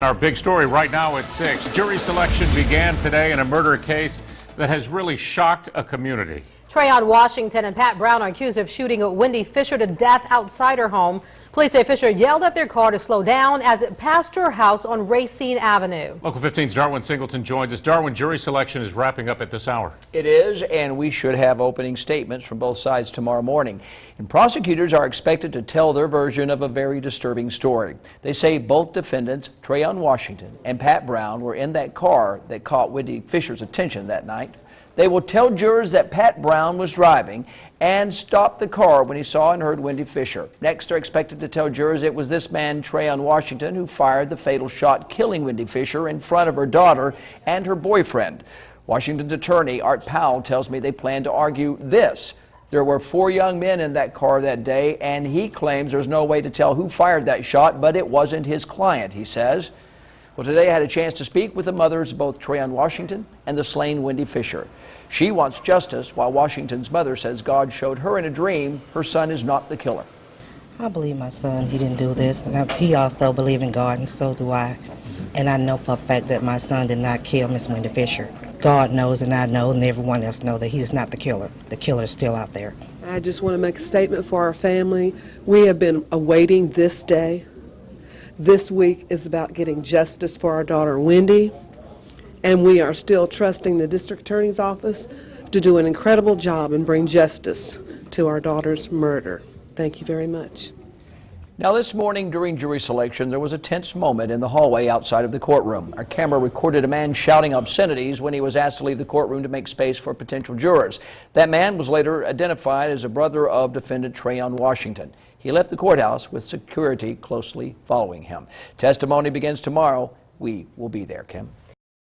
Our big story right now at 6. Jury selection began today in a murder case that has really shocked a community. Treyon Washington and Pat Brown are accused of shooting Wendy Fisher to death outside her home. Police say Fisher yelled at their car to slow down as it passed her house on Racine Avenue. Local 15's Darwin Singleton joins us. Darwin, jury selection is wrapping up at this hour. It is, and we should have opening statements from both sides tomorrow morning. And prosecutors are expected to tell their version of a very disturbing story. They say both defendants, Treyon Washington and Pat Brown, were in that car that caught Wendy Fisher's attention that night. They will tell jurors that Pat Brown was driving and stopped the car when he saw and heard Wendy Fisher. Next, they're expected to tell jurors it was this man, Treyon Washington, who fired the fatal shot killing Wendy Fisher in front of her daughter and her boyfriend. Washington's attorney, Art Powell, tells me they plan to argue this. There were 4 young men in that car that day, and he claims there's no way to tell who fired that shot, but it wasn't his client, he says. Well, today I had a chance to speak with the mothers of both Treyon Washington and the slain Wendy Fisher. She wants justice, while Washington's mother says God showed her in a dream her son is not the killer. I believe my son, he didn't do this, and he also believes in God, and so do I. And I know for a fact that my son did not kill Miss Wendy Fisher. God knows, and I know, and everyone else knows that he's not the killer. The killer is still out there. I just want to make a statement for our family. We have been awaiting this day. This week is about getting justice for our daughter Wendy, and we are still trusting the district attorney's office to do an incredible job and bring justice to our daughter's murder. Thank you very much. Now, this morning during jury selection, there was a tense moment in the hallway outside of the courtroom. Our camera recorded a man shouting obscenities when he was asked to leave the courtroom to make space for potential jurors. That man was later identified as a brother of defendant Treyon Washington. He left the courthouse with security closely following him. Testimony begins tomorrow. We will be there, Kim.